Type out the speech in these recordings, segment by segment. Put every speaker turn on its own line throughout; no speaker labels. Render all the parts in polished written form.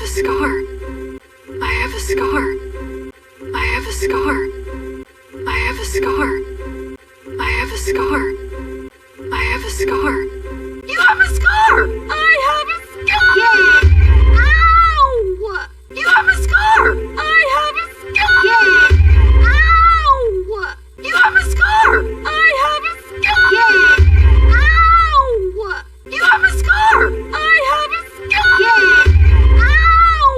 a scar. I have a scar. I have a scar. I have a scar. I have a scar. I have a scar. You have a scar! I have a scar! Yeah! Ow! You have a scar! I have a scar! Yeah! Ow! You have a scar! I have a scar! Yeah! Ow! You have a scar! I have a scar! Yeah! Ow!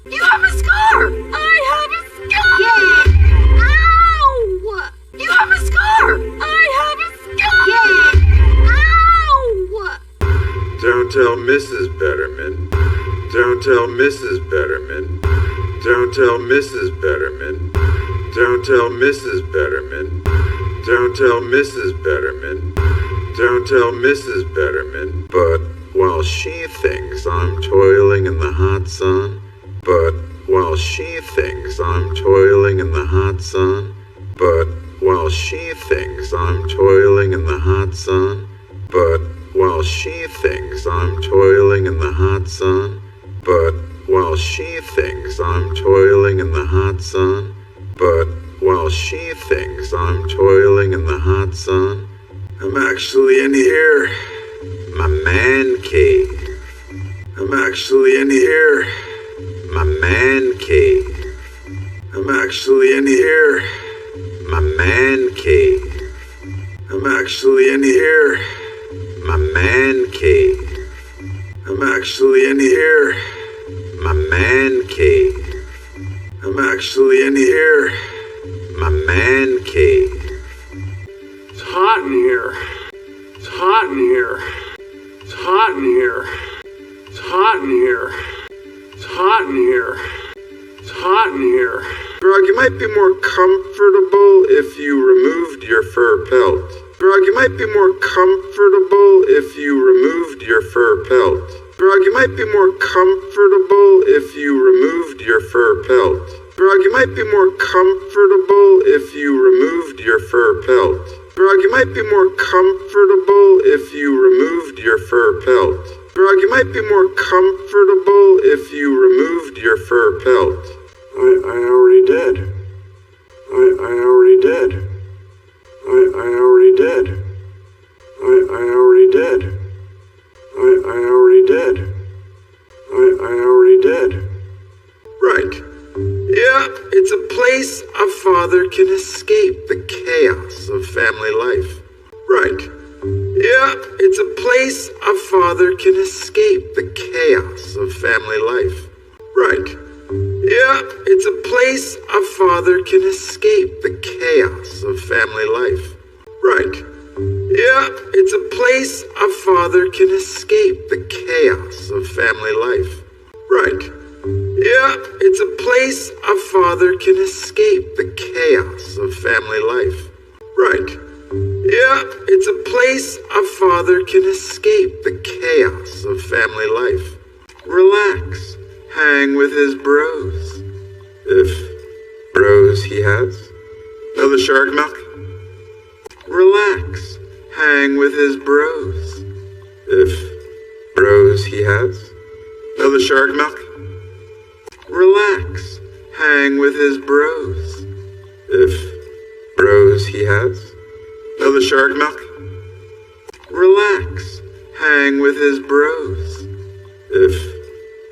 You have a scar! I have a scar! Yeah! Ow! You have a scar! I have a scar! Yeah! Ow!
Don't tell Mrs. Betterman. Don't tell Mrs. Betterman. Don't tell Mrs. Betterman. Don't tell Mrs. Betterman. Don't tell Mrs. Betterman. Don't tell Mrs. Betterman. But while she thinks I'm toiling in the hot sun, but while she thinks I'm toiling in the hot sun, but while she thinks I'm toiling in the hot sun, but while she thinks I'm toiling in the hot sun, but while she thinks I'm toiling in the hot sun, but while she thinks I'm toiling in the hot sun, I'm actually in here, my man cave. I'm actually in here, my man cave. I'm actually in here, my man cave. I'm actually in here, my man cave. I'm actually in here, my man cave. I'm actually in here, my man cave. It's hot in here. It's hot in here. It's hot in here. It's hot in here. It's hot in here. It's hot in here. Grog, you might be more comfortable if you removed your fur pelt. Grog, you might be more comfortable if you removed your fur pelt. Grog, you might be more comfortable if you removed your fur pelt. Grog, you might be more comfortable if you removed your fur pelt. Grog, you might be more comfortable if you removed your fur pelt. Grog, you might be more comfortable if you removed your fur pelt. I already did. I already did. I already did. I already did. I already did. I already did. Right. Yeah, it's a place a father can escape the chaos of family life. Right. Yeah, it's a place a father can escape the chaos of family life. Right. Yeah, it's a place a father can escape the chaos of family life. Right. Yeah, it's a place a father can escape the chaos of family life. Right. Yeah, it's a place a father can escape the chaos of family life. Right. Yeah, it's a place a father can escape the chaos of family life. Relax. Hang with his bros. If bros he has. Another shark milk? Relax. Hang with his bros. If bros he has. Another shark milk? Relax. Hang with his bros. If bros he has. Another shark milk? Relax. Hang with his bros. If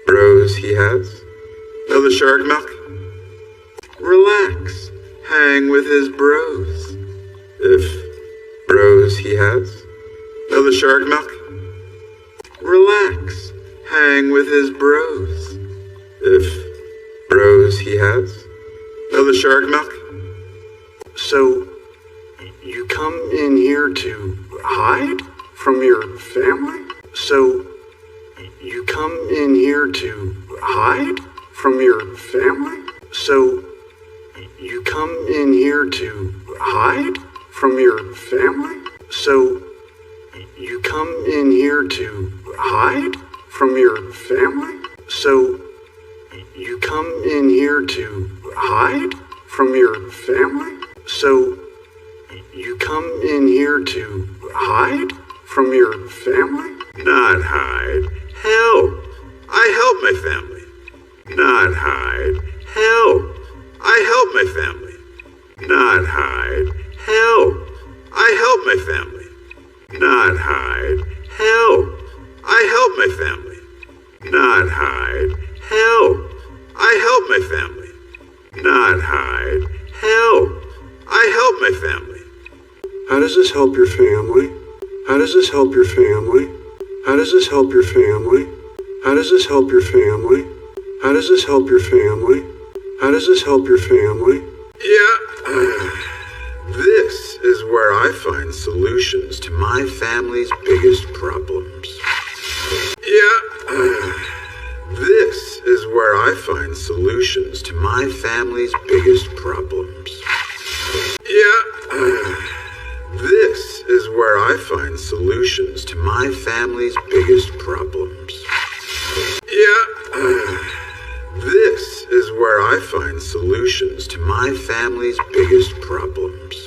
bros he has. Another shark milk? Relax. Hang with his bros. If bros he has. Another shark milk? Relax. Hang with his bros. If bros he has. Another shark milk? So, you come in here to hide from your family? So, you come in here to hide from your family? So, you come in here to hide from your family? So, you come in here to hide from your family? So, you come in here to hide from your family? So, you come in here to hide from your family? Not hide. Help. I help my family. Not hide. Help. I help my family. Not hide. Help. I help my family. Not hide. Help. I help my family. Not hide. Help. I help my family. Not hide. Help. I help my family.
How does this help your family? How does this help your family? How does this help your family? How does this help your family? How does this help your family? How does this help your family?
Yeah. This is where I find solutions to my family's biggest problems. Yeah. This is where I find solutions to my family's biggest problems. Yeah. This is where I find solutions to my family's biggest problems. Yeah. This is where I find solutions to my family's biggest problems.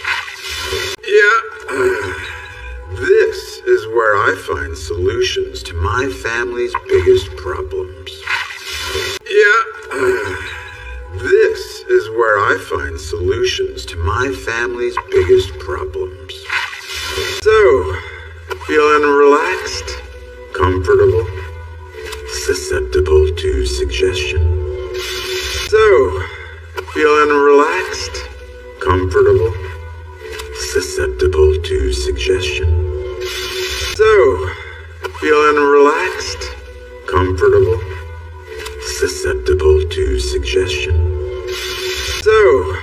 Yeah. This is where I find solutions to my family's biggest problems. Yeah. This is where I find solutions to my family's biggest problems. So, feeling relaxed, comfortable, susceptible to suggestion. So, feeling relaxed, comfortable, susceptible to suggestion. So, feeling relaxed, comfortable, susceptible to suggestion. So,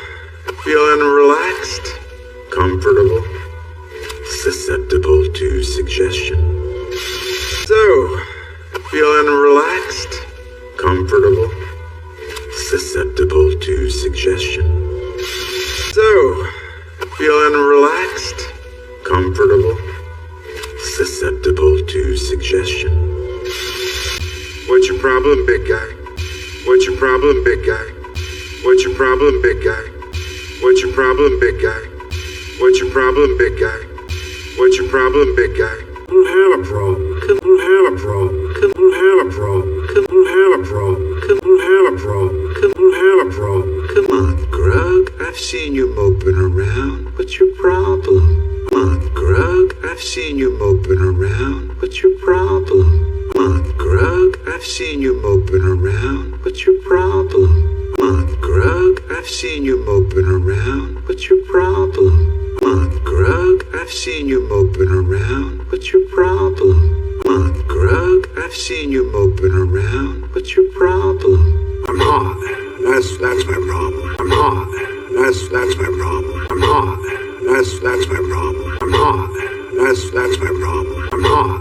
feeling relaxed, comfortable, susceptible to suggestion. So, feeling relaxed, comfortable, susceptible to suggestion. So, feeling relaxed, comfortable, susceptible to suggestion. What's your problem, big guy? What's your problem, big guy? What's your problem, big guy? What's your problem, big guy? What's your problem, big guy? What's your problem, big guy?
Don't have a problem. Don't have a problem. Don't have a problem. Don't have a problem. Don't have a problem. Don't have a problem.
Come on, Grug. I've seen you moping around. What's your problem? Come on, Grug. I've seen you moping around. What's your problem? Come on, Grug. I've seen you moping around. What's your problem? Come on, Grug. I've seen you moping around. What's your problem? Come on, Grug. I've seen you moping around. What's your problem? Come on, Grug. I've seen you moping around. What's your problem?
I'm hot. That's my problem. I'm hot. That's my problem. I'm hot. That's my problem. I'm hot. That's my problem. I'm hot.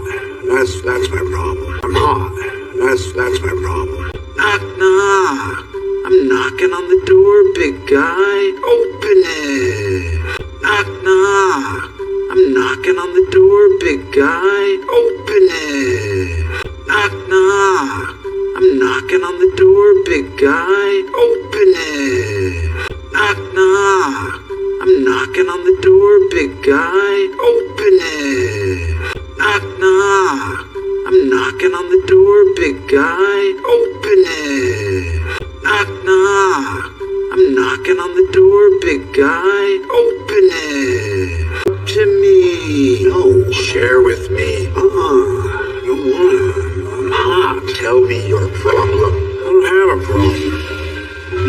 That's my problem. I'm hot. That's my problem.
Knock, knock. I'm knocking on the door, big guy. Open it. Knock, knock. I'm knocking on the door, big guy. Open it. Knock, knock. I'm knocking on the door, big guy. Open it. Knock, knock. I'm knocking on the door, big guy. Open it. Knock, knock. I'm knocking on the door, big guy. Open it. Knock, knock. I'm knocking on the door, big guy. Open it. To me. No. Share with me.
Don't want it. I'm hot.
Tell me your problem.
I don't have a problem.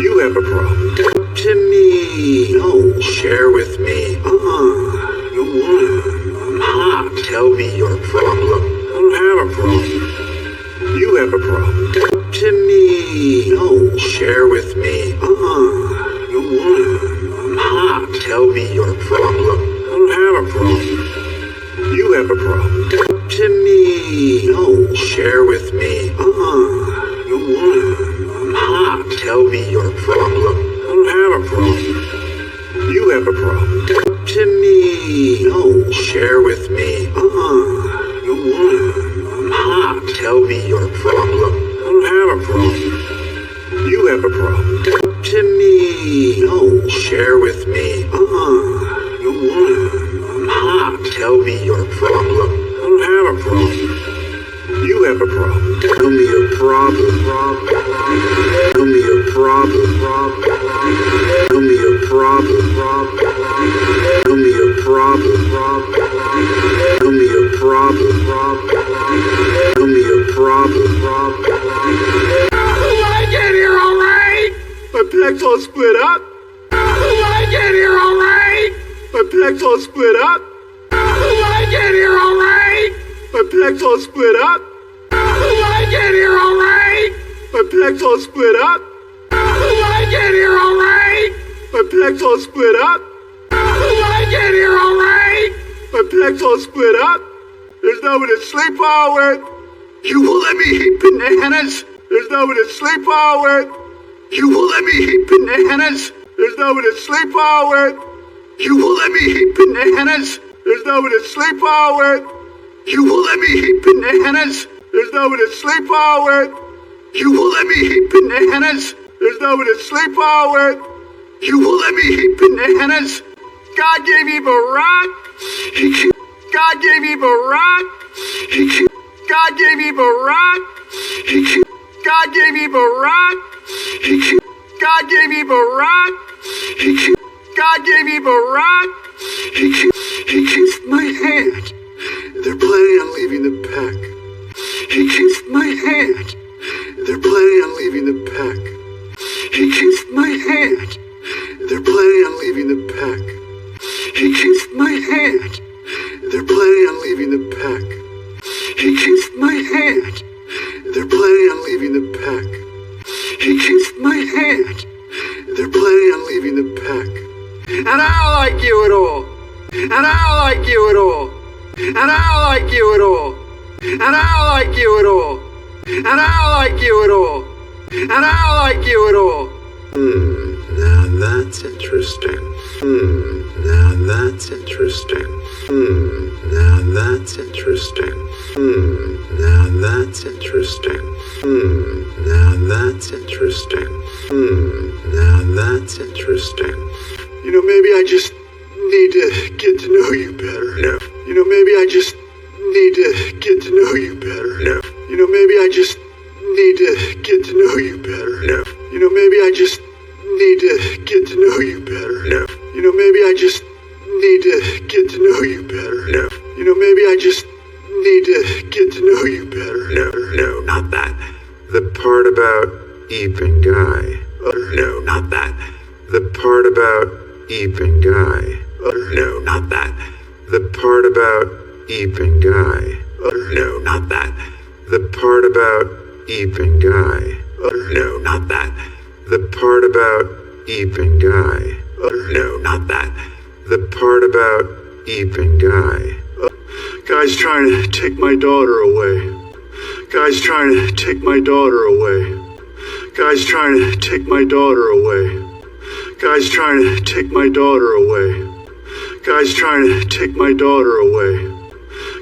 You have a problem.
To me. No. Share with me.
Don't want it. I'm hot.
Tell me your problem.
I don't have a problem. You have a problem.
To me. No. Share with me.
Don't want it. I'm hot.
Tell me your problem.
I don't have a problem. You have a problem.
To me. No. Share with me.
Don't want it. I'm hot.
Tell me your problem.
I don't have a problem. You have a problem.
To me. No. Share with me.
Don't want it. I'm hot.
Tell me your problem.
I don't have a problem. You have a problem.
To me. No. Share with me.
Don't want it. I'm hot.
Tell me your problem.
I don't have a problem. You have a problem.
Tell me your problem.
Tell me your problem. Tell me your problem. Tell me your problem. Tell me your problem. Tell me your problem. I get here all right. My pecs all split up. I get here all right. My pecs all split up. I get here all right. My pecs all split up. I get here all right. My pecs all split up. I get here all right. My pecs all split up. I get here all right. My pecs all split up. There's nobody to sleep all with. You will let me eat bananas. There's nobody to sleep all with. You will let me eat bananas. There's nobody to sleep all with. You will let me eat bananas. There's nobody to sleep all with. You will let me eat bananas. There's nobody to sleep all with. You will let me eat bananas. There's nobody to sleep all with. You will let me eat bananas. God gave me Barack. God gave me Barack. God gave me Barack. God gave me Barack. God gave me Barack. God gave me Barack. He kissed my hand. They're planning on leaving the pack. He kissed my hand. They're planning on leaving the pack. He kissed my hand. They're planning on leaving the pack. He kissed my hand. They're planning on leaving the pack. He kissed my hand. They're planning on leaving the pack. He kissed my hand. They're planning on leaving the pack. And I don't like you at all. And I don't like you at all. And I don't like you at all. And I don't like you at all. And I don't like you at all. And I don't like you at all.
Now that's interesting. Now that's interesting. Now that's interesting. Now that's interesting. Now that's interesting. Now that's interesting.
You know, maybe I just need to get to know you better.
No.
You know, maybe I just need to get to know you better.
No.
You know, maybe I just need to get to know you better.
No.
You know, maybe I just need to get to know you better.
No.
You know, maybe I just need to get to know you better.
No.
You know, maybe I just need to get to know you better.
No, not that. The part about Eep and Guy. No, not that. The part about Eep and Guy. No, not that. The part about Eep and Guy. No, not that. The part about Eep and Guy. No, not that. The part about Eep and Guy. No, not that. The part about Eep and Guy.
Guy's trying to take my daughter away. Guy's trying to take my daughter away. Guy's trying to take my daughter away. Guy's trying to take my daughter away. Guy's trying to take my daughter away.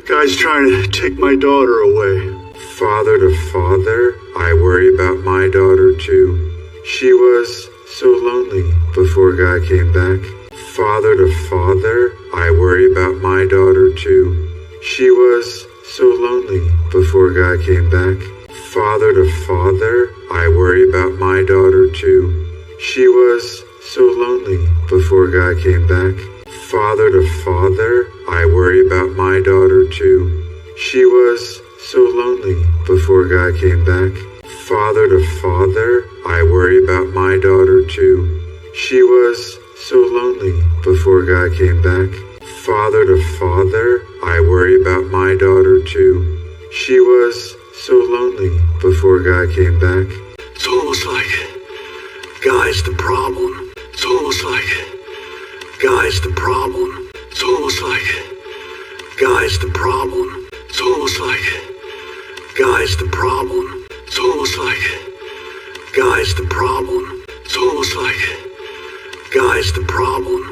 Guy's trying to take my daughter away.
Father to father, I worry about my daughter too. She was so lonely before Guy came back. Father to father, I worry about my daughter too. She was so lonely before Guy came back. Father to father, I worry about my daughter too. She was so lonely before Guy came back. Father to father, I worry about my daughter too. She was so lonely before Guy came back. Father to father, I worry about my daughter too. She was so lonely before Guy came back. Father to father, I worry about my daughter too. She was so lonely before Guy came back.
It's almost like Guy's the problem. It's almost like Guy's the problem. It's almost like Guy's the problem. It's almost like Guy's the problem. It's almost like Guy's the problem. It's almost like Guy's the problem.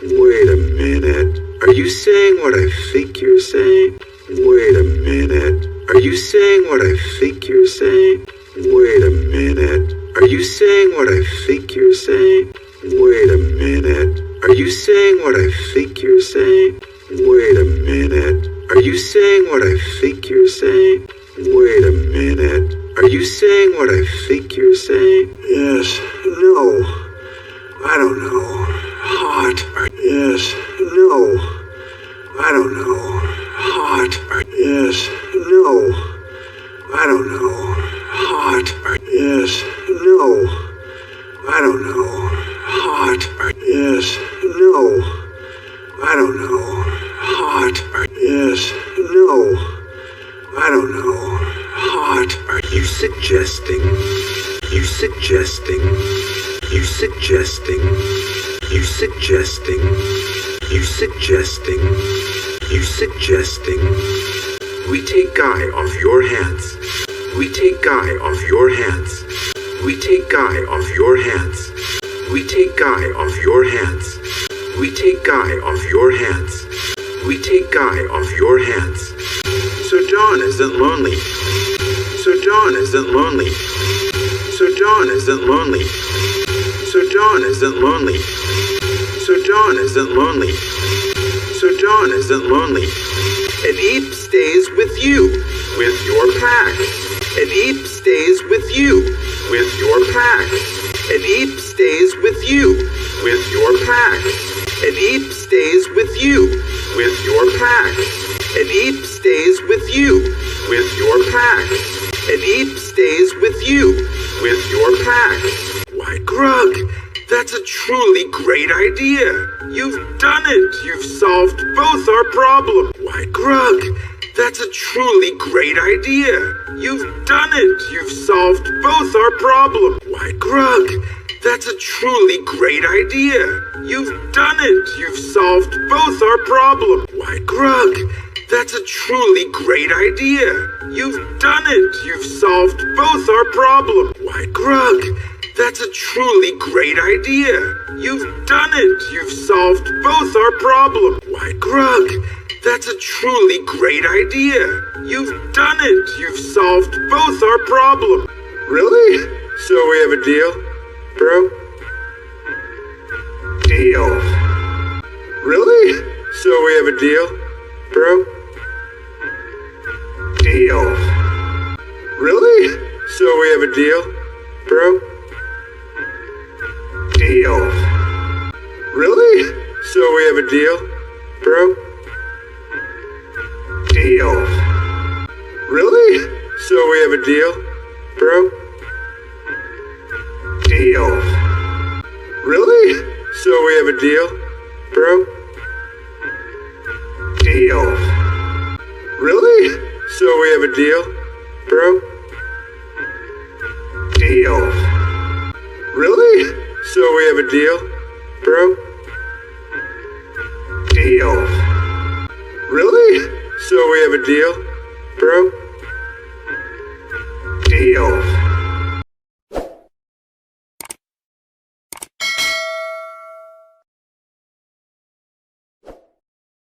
Wait a minute. Are you saying what I think you're saying? Wait a minute. Are you saying what I think you're saying? Wait a minute. Are you saying what I think you're saying? Wait a minute. Are you saying what I think you're saying? Wait a minute. Are you saying what I think you're saying? Wait a minute.
Are you saying what I think you're saying? Yes. No. I don't know. Hot. Yes. No. I don't know. Hot. Yes. No. I don't know. Hot. Yes. No. I don't know. Hot. Yes. No. I don't know. Hot. Yes. No. I don't know. Hot. Are you suggesting? You suggesting? You suggesting? You suggesting? You suggesting? You suggesting? We take Guy off your hands. We take Guy off your hands. We take Guy off your hands. We take Guy off your hands. We take Guy off your hands. We take Guy off your hands. So John isn't lonely. So John isn't lonely. So John isn't lonely. So John isn't lonely. So John isn't lonely. So John isn't lonely. And Eep stays with you, with your pack. And Eep stays with you, with your pack. And Eep stays with you, with your pack. And Eep stays with you, with your pack. And Eep stays with you, with your pack. And Eep stays with you, with your pack. Why, Grug, that's a truly great idea. You've done it. You've solved both our problems. Why, Grug, that's a truly great idea. You've done it. You've solved both our problems. Why, Grug, that's a truly great idea. You've done it. You've solved both our problems. Why, Grug, that's a truly great idea. You've done it. You've solved both our problems. Why, Grug, that's a truly great idea. You've done it. You've solved both our problems. Why, Grug, that's a truly great idea. You've done it. You've solved both our problems. Really? So we have a deal, bro? Deal. Really? So we have a deal, bro? Deal. Really? So we have a deal, bro? Deal. Really? So we have a deal, bro? Deal. Really? So we have a deal, bro? Deal. Really? So we have a deal, bro? Deal. Really? So we have a deal, bro? Deal. Really? So we have a deal, bro? Deal. Really? So we have a deal, bro? Deal.